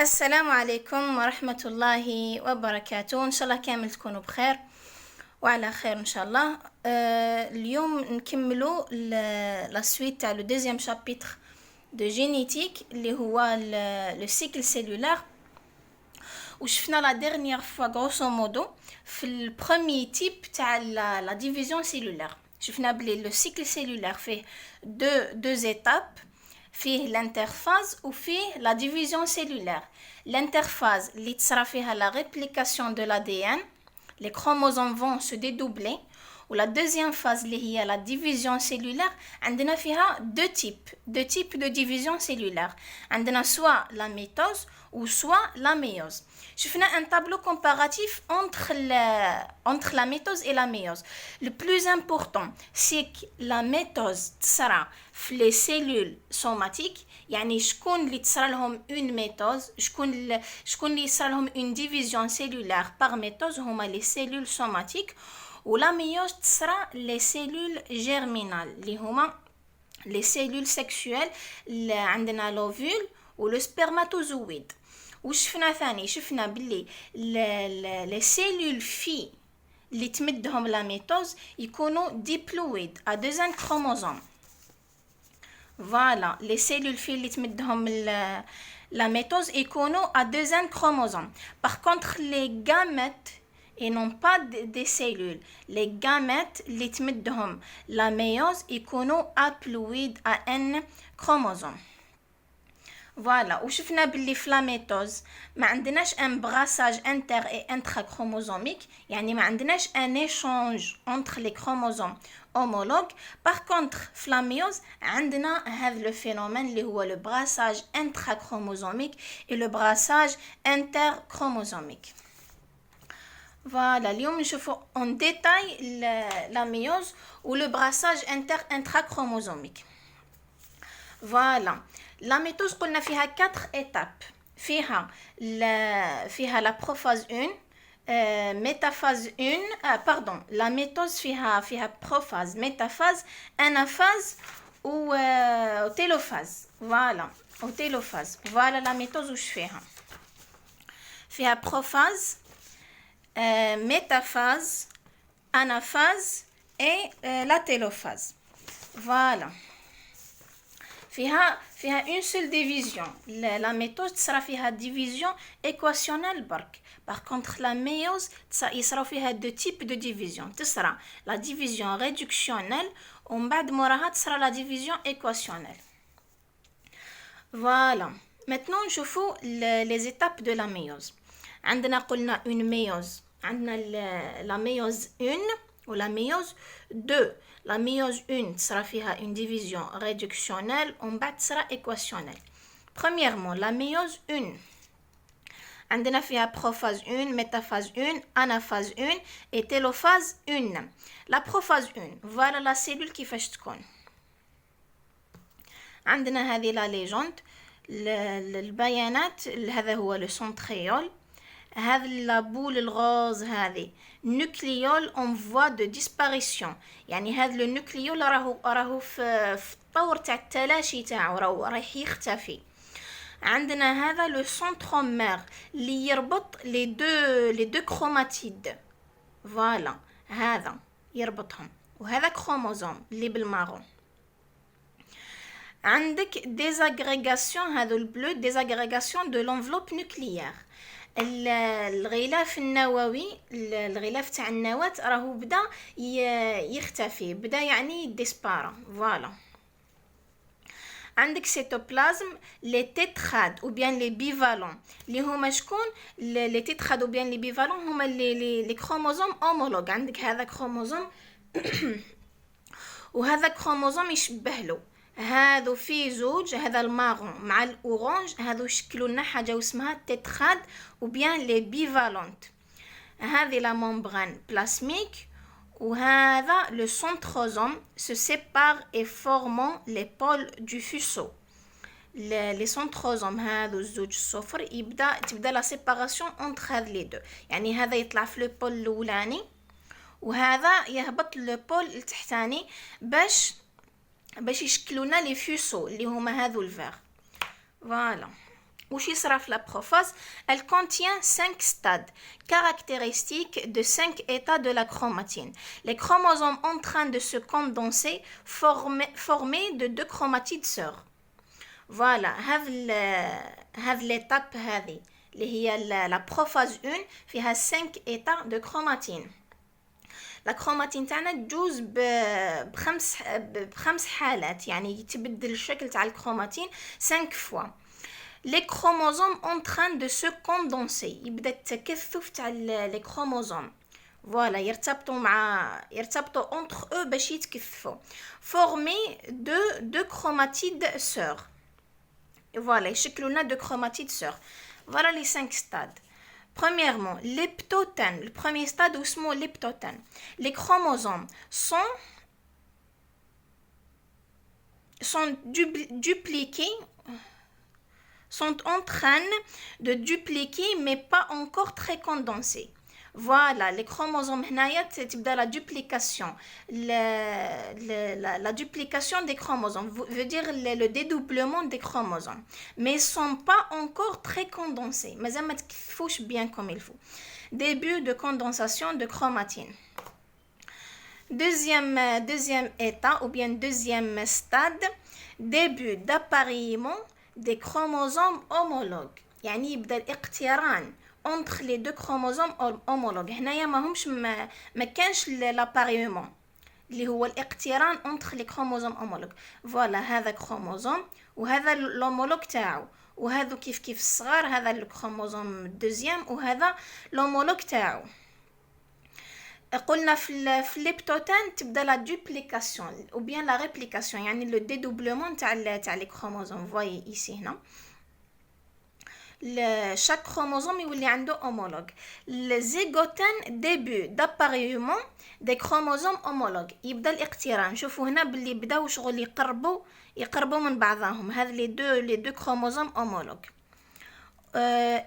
السلام عليكم ورحمة الله وبركاته. إن شاء الله كامل تكونوا بخير وعلى خير إن شاء الله. اليوم نكملوا لا سويت تاع لو دوزيام شابيتر دو جينيتيك اللي هو لو سيكل سيلولار. وشفنا لا ديرنيير فوا غروسو مودو في البروميي تيب تاع لا ديفيزيون سيلولار. شفنا بلي لو سيكل سيلولار فيه دو زيتاب، فيه الانترفاز وفيه لا ديفيزيون سيلولار. الانترفاز اللي تصرى فيها لا ريبليكاسيون دو l'ADN، les chromosomes vont se dédoubler. و la deuxième phase اللي هي la division cellulaire عندنا فيها deux types de division cellulaire. عندنا soit la mitose ou soit la méiose. شفنا un tableau comparatif entre la mitose et la méiose. Le plus important c'est que la mitose تصرى في les cellules somatiques، يعني شكون اللي تصرى لهم une mitose، شكون اللي يصرى لهم une division cellulaire par mitose هما les cellules somatiques. و la méiose تصرى les cellules germinales اللي هما les cellules sexuelles اللي عندنا l'ovule و le spermatozoïde. وشفنا ثاني شفنا باللي les cellules filles اللي تمدهم la métose يكونوا diploïdes à deux chromosomes. Voilà, les cellules filles اللي تمدهم la métose يكونوا à deux chromosomes. Par contre les gamètes et non pas des cellules, les gamètes اللي تمدهم la méiose يكونوا haploïdes à n chromosomes. Voilà, وشفنا باللي في la métose ما عندناش un brassage inter et intrachromosomique، يعني ما عندناش un échange entre les chromosomes homologues. Par contre في la méiose عندنا هذا le phénomène اللي هو le brassage intrachromosomique et le brassage interchromosomique. Voilà, اليوم نشوفوا en détail la méiose ou le brassage intrachromosomique. Voilà, la métose قلنا فيها 4 étapes. فيها la prophase 1, métaphase 1, la métose فيها prophase, métaphase, anaphase ou télophase. Voilà, ou télophase. Voilà la métose وش فيها prophase, métaphase, anaphase et la télophase. Voilà. فيها une seule division. La métose تصرى فيها division équationnelle برك. Par contre la méiose يصرى فيها deux types de division. تصرى la division réductionnelle ومن بعد موراها تصرى la division équationnelle. Voilà. Maintenant نشوفوا les étapes de la méiose. عندنا قلنا une méiose. عندنا la méiose 1 ou la méiose 2. La méiose 1 sera فيها une division réductionnelle ومن بعد sera équationnelle. Premièrement, la méiose 1 عندنا فيها prophase 1, métaphase 1, anaphase 1 et télophase 1. La prophase 1, voilà la cellule كيفاش تكون. عندنا هذه la légende البيانات. هذا هو le centriole. هذا اللابول الغاز هذه نوكليول en voie de disparition، يعني هذا النوكليول راهو في الطور تاع التلاشي تاعو راح يختفي. عندنا هذا لو سنترومير اللي يربط لي دو كروماتيد. فوالا هذا يربطهم، وهذا كروموزوم اللي بالمارون. عندك ديزاغريغاسيون، هذا البلو ديزاغريغاسيون دو لونفلوب نوكليير. الغلاف النووي، الغلاف تاع النواة راهو بدا يختفي، بدا يعني ديسبارا. فوالا عندك سيتوبلازم، لي تيتراد او بيان لي بيفالون اللي هما شكون؟ لي تيتراد او بيان لي بيفالون هما لي كروموزوم اومولوج. عندك هذا كروموزوم وهذا كروموزوم يشبه له. هذا في زوج، هذا المارون مع الاورانج، هذا يشكلوا لنا حاجه اسمها تيتراد ou bien les bivalentes. هذه la membrane plasmique وهذا le centrosome se sépare et formant les pôles du fuseau. les centrosomes هذا الزوج الصفر تبدا la séparation entre هذ les deux، يعني هذا يطلع في le pôle الاولاني وهذا يهبط le pôle التحتاني باش يشكلونا لي فيسو اللي هما هذو الفير. فوالا la prophase, elle contient 5 stades caractéristiques de 5 états de la chromatine. Les chromosomes en train de se condenser formés de 2 chromatides sœurs. Voilà, هذه l'étape هذه اللي هي la prophase 1 فيها 5 états de chromatine. La chromatine تاعنا تجوز بخمس حالات، يعني يتبدل الشكل تاع الكروماتين 5 fois. Les chromosomes en train de se condenser، يبدا التكثف تاع les chromosomes. Voilà, يرتبطوا entre eux باش يتكثفوا. Formés de 2 chromatides sœurs. Voilà, يشكلوا لنا 2 chromatides sœurs. Voilà les 5 stades. Premièrement, l'heptotène. Le premier stade où sont l'heptotène. Les chromosomes sont dupliqués, sont en train de dupliquer mais pas encore très condensés. Voilà, les chromosomes هنايا تبدا la duplication. La duplication des chromosomes veut dire le dédoublement des chromosomes, mais ils sont pas encore très condensés. مازال ما تكثفوش bien comme il faut. Début de condensation de chromatine. Deuxième état ou bien deuxième stade, début d'appareillement des chromosomes homologues. يعني يبدا الاقتران entre les 2 chromosomes homologues. هنايا ما كانش l'appareillement اللي هو الاقتران entre les chromosomes homologues. Voilà, هذا chromosome وهذا l'homologue تاعو، وهذا كيف الصغار، هذا الكروموزوم الدوزيام وهذا l'homologue تاعو. قلنا في الليبتوتين تبدا la duplication ou bien la réplication، يعني le dédoublement تاع les chromosomes. voyez ici هنا chaque chromosome يولي عنده homologue. Le zygotène, début d'appareillement des chromosomes homologues. يبدا الاقتران. شوفوا هنا باللي بداو شغل يقربوا من بعضهم. هذا les deux chromosomes homologues.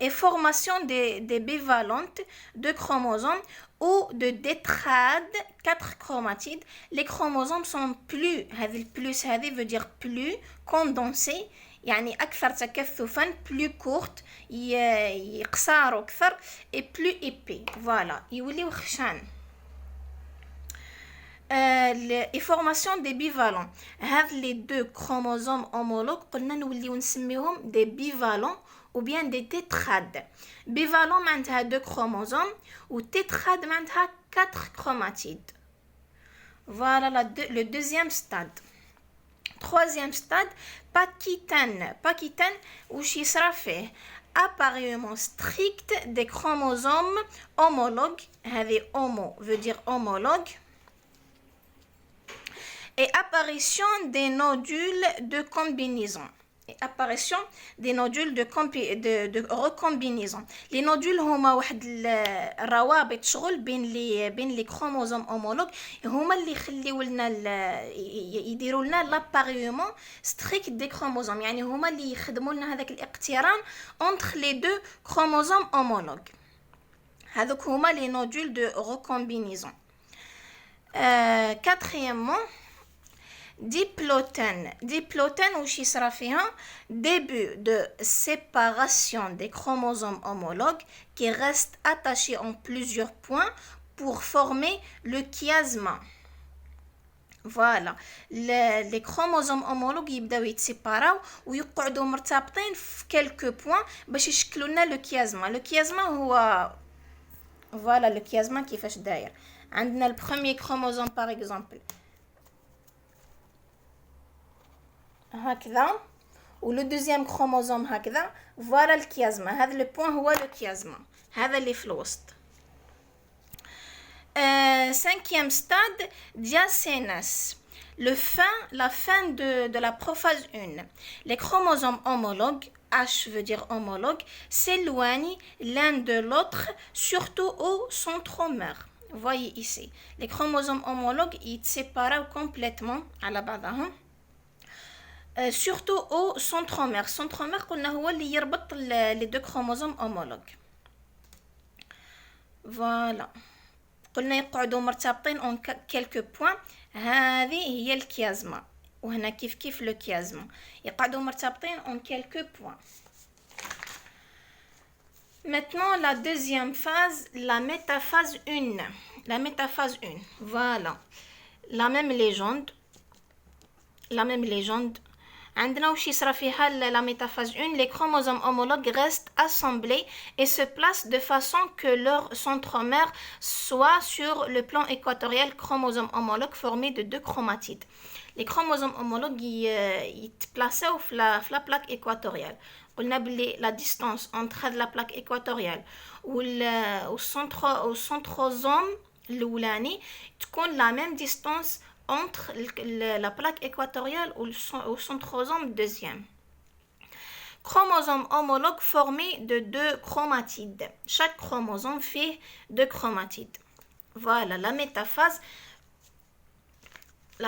Et formation des bivalentes de chromosomes ou de tétrades, 4 chromatides. Les chromosomes sont plus, هذه veut dire plus condensés، يعني أكثر تكثفاً، plus courte، يقصاروا أكثر، et plus épais. Voilà, يوليو خشان. Les formations des bivalents. هذ les 2 chromosomes homologues قلنا نوليو نسميهم des bivalents ou bien des tétrades. Bivalent معناتها 2 chromosomes و tétrade معناتها 4 chromatides. Voilà le deuxième stade. Troisième stade, Pakitène. Pakitène وش يصرا فيه appareillement strict des chromosomes homologues. هذه homo veut dire homologue. Et apparition des nodules de combinaison. Et apparition des nodules de recombinaison. Les nodules هما واحد الروابط شغل بين les chromosomes homologues، هما اللي يخليو لنا يديروا لنا l'appareillement strict des chromosomes، يعني هما اللي يخدموا لنا هذاك الاقتران entre les 2 chromosomes homologues. هذوك هما les nodules de recombinaison. Quatrièmement, diplotène وش يصرا فيها début de séparation des chromosomes homologues qui restent attachés en plusieurs points pour former le chiasma. Voilà, les chromosomes homologues يبداو يتسيباراو ويقعدوا مرتبطين في quelques points باش يشكلوا لنا le chiasma. Le chiasma هو voilà le chiasma كيفاش داير. عندنا le premier chromosome par exemple هكذا، و le deuxième chromosome هكذا. voilà le chiasma. هذا le point هو le chiasma، هذا اللي في الوسط. Cinquième stade, diacénèse. La fin de la prophase 1. Les chromosomes homologues, H veut dire homologue, s'éloignent l'un de l'autre, surtout au centromère. Voyez ici, les chromosomes homologues, ils se séparent complètement à la base. Surtout au centromère. Centromère, قلنا هو اللي يربط les 2 chromosomes homologues. Voilà. قلنا يقعدوا مرتبطين en quelques points. هذه هي الكيازما، وهنا كيف le chiasma يقعدوا مرتبطين en quelques points. Maintenant, la deuxième phase, la métaphase 1. La métaphase 1, voilà. La même légende. عندنا وش يصرى فيها la métaphase 1, les chromosomes homologues restent assemblés et se placent de façon que leur centromère soit sur le plan équatorial, chromosome homologue formé de deux chromatides. Les chromosomes homologues يتبلاصاو في la plaque équatoriale. قلنا بلي la distance entre la plaque équatoriale والcentrosome الأولاني تكون la même distance entre la plaque équatoriale ou le centrosome deuxième. Chromosome homologue formé de deux chromatides. Chaque chromosome fait deux chromatides. Voilà la métaphase 1.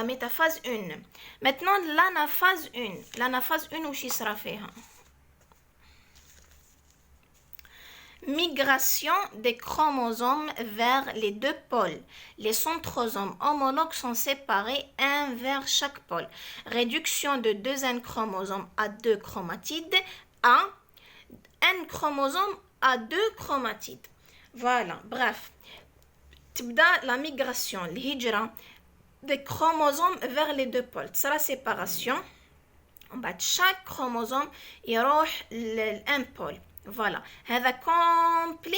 Maintenant l'anaphase 1. L'anaphase 1 وش يصرى فيها؟ Migration des chromosomes vers les deux pôles. Les centrosomes homologues sont séparés un vers chaque pôle. Réduction de deux N chromosomes à deux chromatides à N chromosomes à deux chromatides. Voilà, bref. تبدأ la migration, الهجرة des chromosomes vers les deux pôles. C'est la séparation. Chaque chromosome يروح للun pôle. Voilà, هذا complet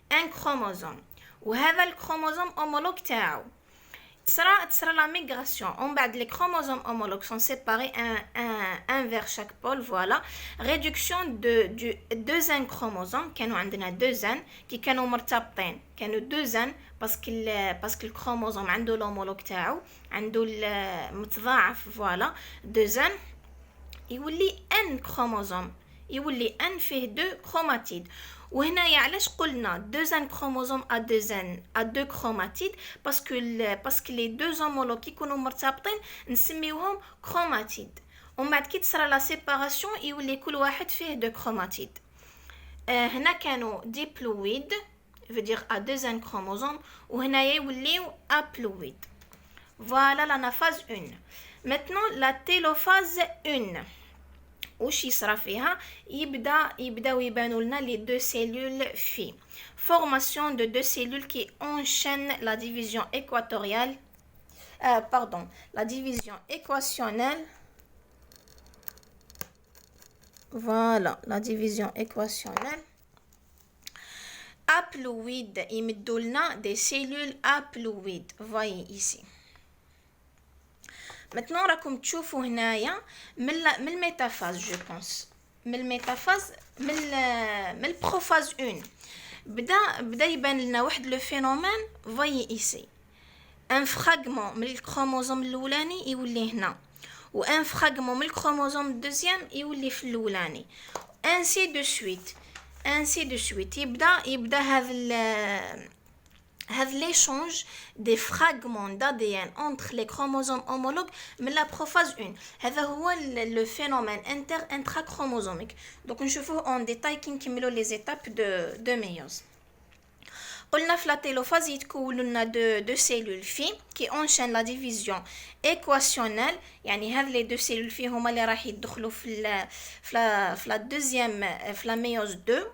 un chromosome وهذا الكروموزوم homologue تاعو تصرى la migration. On بعد les chromosomes homologues sont séparés un vers chaque pôle. Voilà, réduction de deux N chromosomes. كانوا عندنا deux N qui كانوا مرتبطين كانوا deux N parce que الكروموزوم عنده الهومولوج تاعو عنده المتضاعف. فوالا deux N يولي N chromosomes يولي ان فيه دو كروماتيد. وهنايا علاش قلنا دوزان كروموزوم ا دو كروماتيد باسكو لي دو زومولوج يكونوا مرتبطين نسميوهم كروماتيد. ومن بعد كي تصرى لا سيباراسيون يولي كل واحد فيه دو كروماتيد. هنا كانوا ديبلويد فدير ا دوزان كروموزوم وهنايا يوليو ابلويد. فوالا l'anaphase 1. Maintenant la télophase 1. وش يصرى فيها؟ يبداو يبانوا لنا les deux cellules filles. Formation de deux cellules qui enchaînent la division équatoriale. La division équationnelle. Voilà, la division équationnelle. Haploïdes, يمدوا لنا des cellules haploïdes. Voyez ici. Maintenant راكم تشوفوا هنايا من الميتافاز جو بونس من الميتافاز من البروفاز 1 بدا يبان لنا واحد لو فينومين. فوايي ايسي ان فراغمون من الكروموزوم الاولاني يولي هنا وان فراغمون من الكروموزوم الدوزيام يولي في الاولاني انسي دو سويت يبدا هذا l'échange des fragments d'ADN entre les chromosomes homologues من la prophase 1. هذا هو le phénomène intrachromosomique. Donc نشوفوه en détail كي نكملوا les étapes de méiose. قلنا في la télophase يتكونوا لنا deux cellules filles qui enchaînent la division équationnelle. يعني هذ les deux cellules filles هما اللي راح يدخلوا في la deuxième في la méiose 2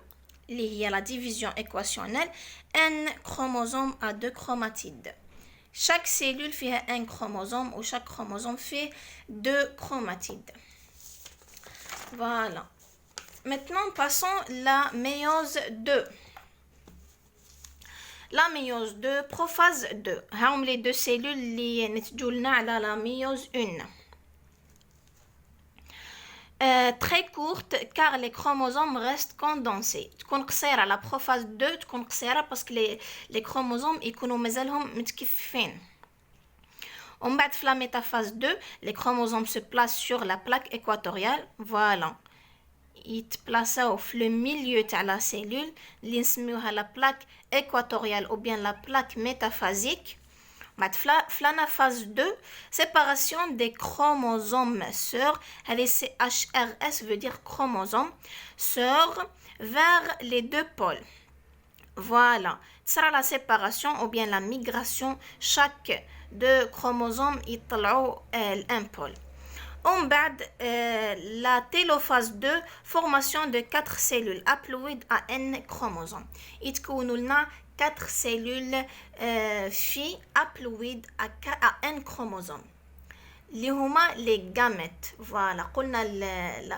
اللي هي la division équationnelle. Un chromosome a deux chromatides. Chaque cellule fait un chromosome ou chaque chromosome fait deux chromatides. Voilà. Maintenant, passons la méiose 2. La méiose 2, prophase 2. هاهم les deux cellules اللي نتجوا لنا على la méiose 1. Très courte car les chromosomes restent condensés. تكون قصيرة la prophase 2 تكون قصيرة parce que les chromosomes يكونوا مازالهم متكفين. ومن بعد في la métaphase 2 les chromosomes se placent sur la plaque équatoriale. Voilà. يتبلاصاو في le milieu تاع la cellule اللي نسميوها la plaque équatoriale ou bien la plaque métaphasique. L'anaphase 2, séparation des chromosomes sœurs. CHRS veut dire chromosome sœurs vers les deux pôles. Voilà, ce sera la séparation ou bien la migration. Chaque deux chromosomes يطلعوا un pôle. ومن بعد la télophase 2 formation de 4 cellules haploïdes à N chromosomes. يتكونوا لنا 4 cellules filles haploïdes à N chromosomes. اللي هما les gamètes. Voilà, قلنا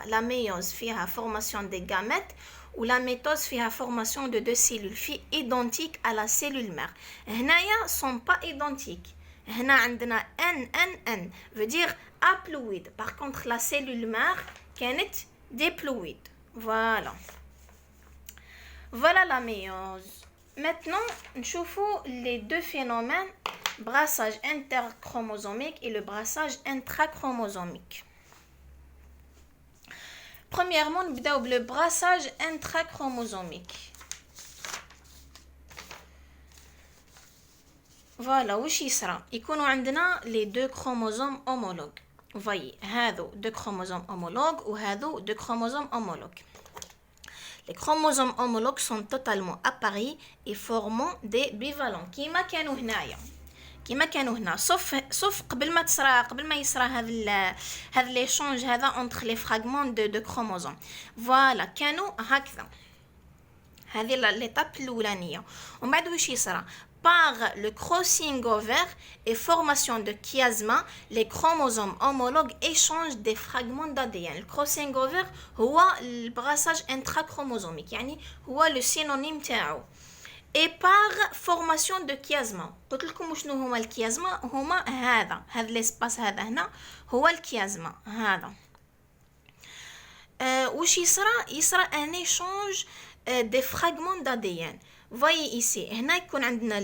la méiose فيها formation des gamètes ou la mitose فيها formation de 2 cellules filles identiques à la cellule mère. هنايا sont pas identiques. هنا عندنا N veut dire haploïde. Par contre la cellule mère كانت diploïde. Voilà. Voilà la méiose. Maintenant, نشوفوا les deux phénomènes, brassage interchromosomique et le brassage intrachromosomique. Premièrement, نبداو le brassage intrachromosomique. Voilà, وش يصرى؟ يكونوا عندنا les deux chromosomes homologues. Vous voyez, هذو deux chromosomes homologues وهذو deux chromosomes homologues. Les chromosomes homologues sont totalement appareillés et formant des bivalents كيما كانوا هنا sauf قبل ما يصرى هذا l'échange هذا entre les fragments de chromosomes. Voilà, كانوا هكذا. هذه l'étape الأولانية. ومن بعد وش يصرى؟ Par le crossing over et formation de chiasma, les chromosomes homologues échangent des fragments d'ADN. Le crossing over هو البراssage intrachromosomique, يعني هو le synonyme تاعو. Et par formation de chiasma. قلت لكم شنو هما الكيازما؟ هما هذا l'espace هذا هنا هو الكيازما هذا. وش يصرى un échange des fragments d'ADN. Voyez ici, هنا يكون عندنا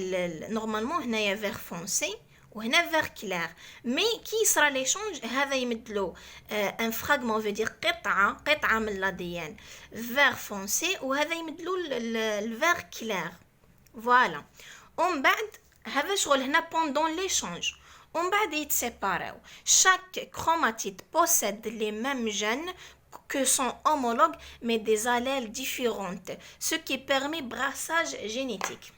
normalement هنايا vert foncé وهنا vert clair. Mais qui sera l'échange؟ هذا يمدلو un fragment veut dire قطعة من l'ADN vert foncé وهذا يمدلو le vert clair. Voilà. ومن بعد هذا شغل هنا pendant l'échange. ومن بعد يتسيباراو. Chaque chromatide possède les mêmes gènes que sont homologues mais des allèles différentes, ce qui permet brassage génétique.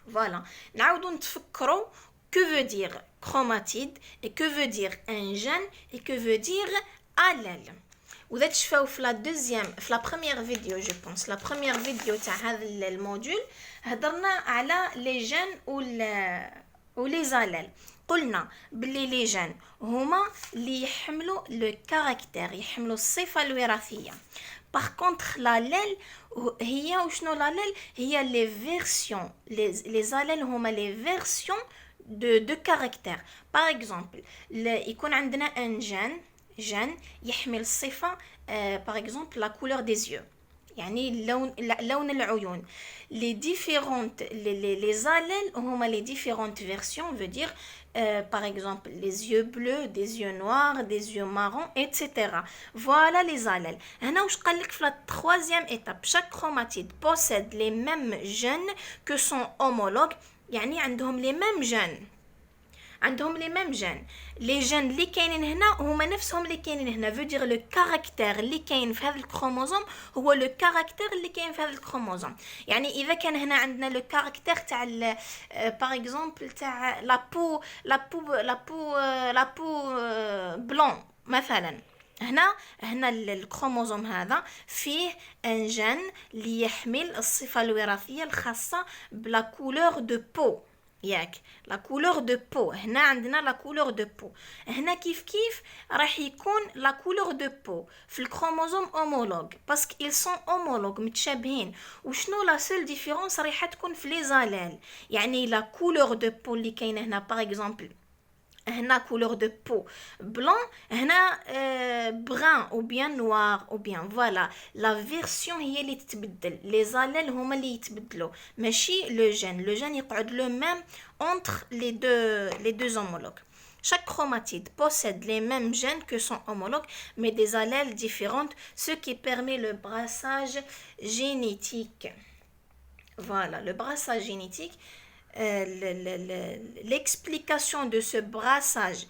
Voilà. نعاودو نتفكروا que veut dire chromatide et que veut dire un gène et que veut dire allèle. وإذا تشوفوا في la première vidéo je pense la première vidéo تاع هذا الموديول هضرنا على les gènes ou les allèles. قلنا بلي لي جين هما اللي يحملوا لو كاركتير يحملوا الصفه الوراثيه. باغ كونطخ لاليل هي وشنو لاليل هي لي فيرسيون لي زاليل هما لي فيرسيون دو كاركتير. باغ اكزومبل يكون عندنا ان جين يحمل الصفه باغ اكزومبل لا كولور دي يو يعني لون العيون. Les différentes les allèles هما les différentes versions veut dire par exemple les yeux bleus, des yeux noirs, des yeux marrons, etc. Voilà les allèles. هنا واش قال لك في la troisième étape chaque chromatide possède les mêmes gènes que son homologue يعني عندهم les mêmes gènes. les gènes اللي كاينين هنا هما نفسهم اللي كاينين هنا veut dire le caractère اللي كاين في هذا الكروموزوم هو le caractère اللي كاين في هذا الكروموزوم. يعني اذا كان هنا عندنا le caractère تاع par exemple تاع la peau blanc مثلا هنا الكروموزوم هذا فيه ان جين اللي يحمل الصفه الوراثيه الخاصه بلا كولور دو بو ياك لا كولور دو بو. هنا عندنا لا كولور دو بو. هنا كيف راح يكون لا كولور دو بو في الكروموزوم homologue باسكو ils sont homologues متشابهين. وشنو لا سول ديفيرونس راح تكون في لي زاليل يعني لا كولور دو بو اللي كاينه هنا باغ اكزومبل هنا couleur de peau blanc هنا brun ou bien noir ou bien voilà la version هي اللي تتبدل les allèles هما اللي يتبدلوا ماشي le gène يقعد le même entre les deux homologues. Chaque chromatide possède les mêmes gènes que son homologue mais des allèles différentes, ce qui permet le brassage génétique. Voilà, le brassage génétique. L'explication de ce brassage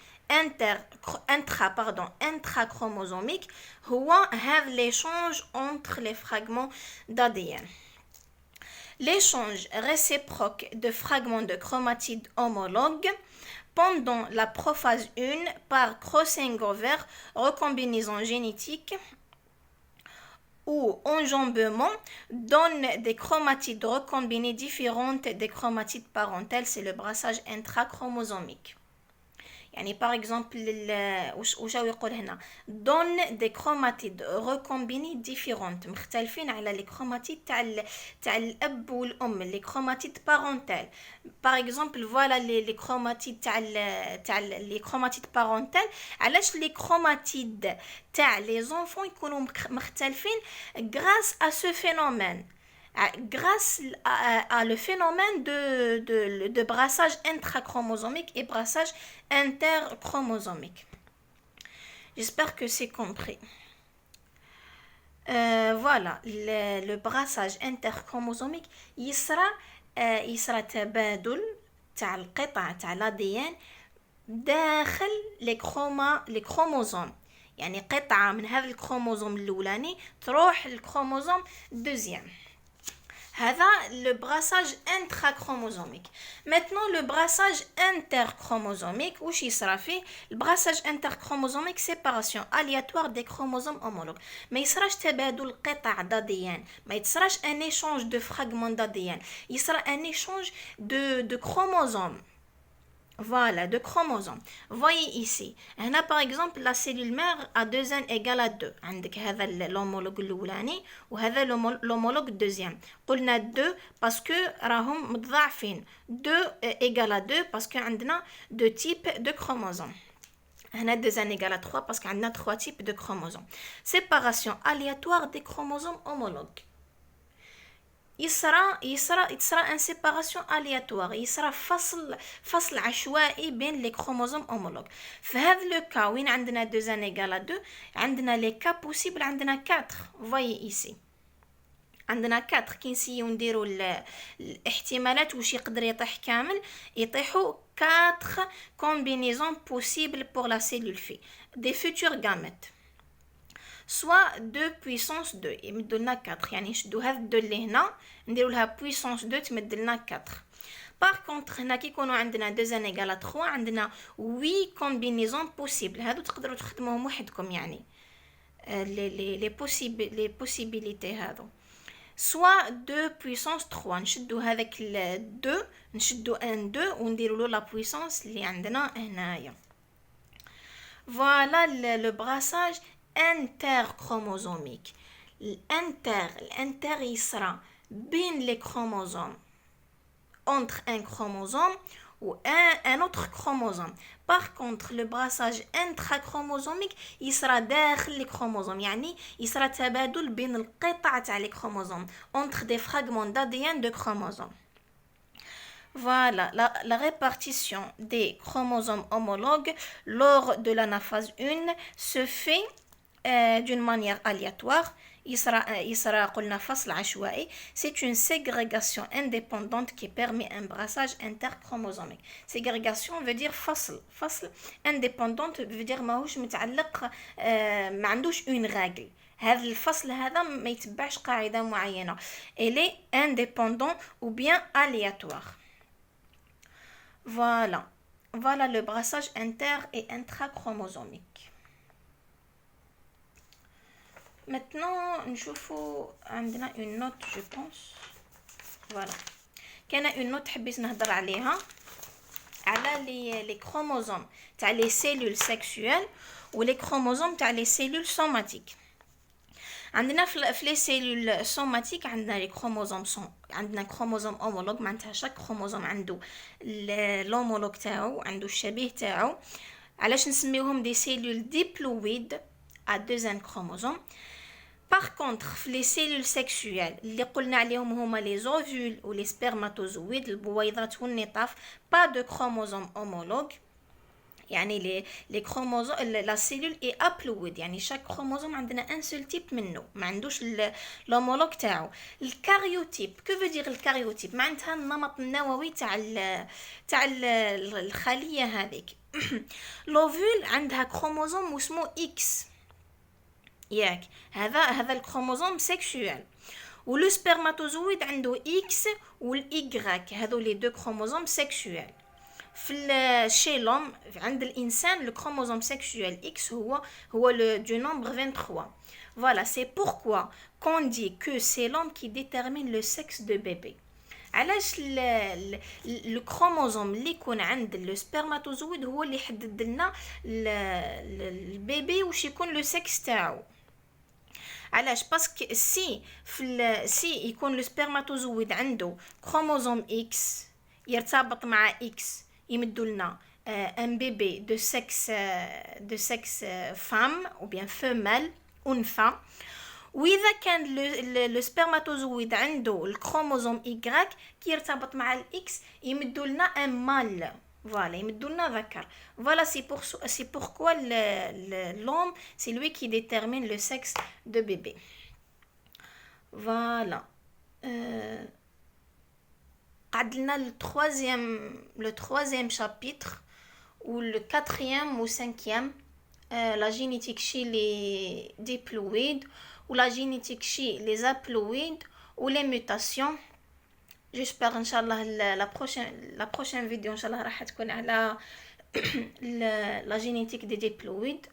intrachromosomique هو هذا l'échange entre les fragments d'ADN. l'échange réciproque de fragments de chromatides homologues pendant la prophase 1 par crossing-over, recombinaison génétique ou enjambement donne des chromatides recombinées différentes des chromatides parentales, c'est le brassage intrachromosomique. يعني par exemple وش يقول هنا donne des chromatides recombinées différentes مختلفين على les chromatides تاع الأب والأم les chromatides parentales. Par exemple voilà les chromatides تاع les chromatides parentales. علاش les chromatides تاع les enfants يكونوا مختلفين grâce à ce phénomène, grâce à le phénomène de brassage intrachromosomique et brassage interchromosomique. J'espère que c'est compris. Voilà, le brassage interchromosomique يسرى تبادل تاع القطع تاع l'ADN داخل les chromosomes. يعني قطعة من هذا الكروموزوم الأولاني تروح للكروموزوم deuxième. هذا le brassage intrachromosomique. Maintenant le brassage interchromosomique وش يصرى فيه؟ le brassage interchromosomique séparation aléatoire des chromosomes homologues. ما يصراش تبادل قطع d'ADN, ما يصراش un échange de fragments d'ADN, يصرى un échange de chromosomes. Voilà, de chromosomes. Voyez ici. هنا par exemple la cellule mère a 2n égale à 2. عندك هذا l'homologue الأولاني وهذا l'homologue deuxième. قلنا 2 parce que راهم متضاعفين. 2 égale à 2 parce que عندنا 2 types de chromosomes. هنا 2n égale à 3 parce qu'عندنا 3 types de chromosomes. Séparation aléatoire des chromosomes homologues. يصرى ان سيباراسيون الياتوار, يصرى فصل عشوائي بين لي كروموزوم اومولوج. في هذا لو كا وين عندنا 2 ايغال 2 عندنا لي كا بوسيبل عندنا 4. فوايي ايسي عندنا 4 كي نسيو نديرو الاحتمالات واش يقدر يطيح كامل, يطيحوا 4 combinaisons possibles pour la cellule fille des futurs gamètes, soit 2 puissance 2 يمدوا لنا 4. يعني نشدو هذا 2 اللي هنا نديروا لها puissance 2 تمد لنا 4. Par contre هنا كي يكونوا عندنا 2 égale à 3 عندنا 8 combinaisons possibles. هادو تقدروا تخدموهم وحدكم يعني les possibilités هادو. soit 2 puissance 3 نشدو هذاك 2 نشدو 1 2 ونديروا له la puissance اللي عندنا هنايا. Voilà le brassage interchromosomique. L'inter يصرى بين les chromosomes entre un chromosome ou un autre chromosome. Par contre le brassage intrachromosomique يصرى داخل les chromosomes, يعني يصرى تبادل بين القطع تاع les chromosomes entre des fragments d'ADN de chromosomes. Voilà, la répartition des chromosomes homologues lors de l'anaphase 1 se fait d'une manière aléatoire. يصرى قلنا فصل عشوائي. C'est une ségrégation indépendante qui permet un brassage interchromosomique. Ségrégation veut dire فصل indépendante veut dire ماهوش متعلق ما عندوش une règle. هذا الفصل هذا ما يتبعش قاعدة معينة. Il est indépendant ou bien aléatoire. Voilà le brassage inter et intrachromosomique. Maintenant, نشوفوا عندنا une note je pense. Voilà. كان une note حبيت نهضر عليها على les chromosomes تاع les cellules sexuelles و les chromosomes تاع les cellules somatiques. عندنا في les cellules somatiques عندنا les chromosomes عندنا chromosome homologue, معناتها chaque chromosome عنده l'homologue تاعو, عنده الشبيه تاعو. علاش نسميوهم des cellules diploïdes à 2 chromosomes. Par contre, les cellules sexuelles اللي قلنا عليهم هما les ovules ou les spermatozoïdes, البويضات والنطاف, pas de chromosome homologue. يعني les chromosomes la cellule est haploïde, يعني chaque chromosome عندنا un seul type منه, ما عندوش l'homologue تاعو. الكاريوتيب, que veut dire الكاريوتيب؟ معناتها النمط النووي تاع الخلية هذيك. l'ovule عندها كروموزوم اسمه X. ياك هذا الكروموزوم سيكشوال. le spermatozoïde عنده X ou Y هذو les deux chromosomes sexuels. Chez l'homme, عند الإنسان le chromosome sexuel X هو du nombre 23. Voilà, c'est pourquoi qu'on dit que c'est l'homme qui détermine le sexe de bébé. علاش le chromosome اللي يكون عند السبرماتوزويد هو اللي يحدد لنا البيبي واش يكون le sexe تاعو. علاش باسكو سي يكون السبرماتوزويد عنده كروموزوم اكس يرتبط مع اكس يمدوا لنا ان بيبي دو سكس فام او بيان فيميل انثى. واذا كان لو سبرماتوزويد عنده الكروموزوم ايغريك كي يرتبط مع الاكس يمدوا لنا ان مال. Voilà, يمدوا لنا ذكر. Voilà, c'est pourquoi l'homme, c'est lui qui détermine le sexe de bébé. Voilà. قعدنا le troisième chapitre ou le quatrième ou cinquième, la génétique chez les diploïdes ou la génétique chez les haploïdes ou les mutations. J'espère inchallah la prochaine vidéo inchallah راح تكون على la génétique des diploïdes.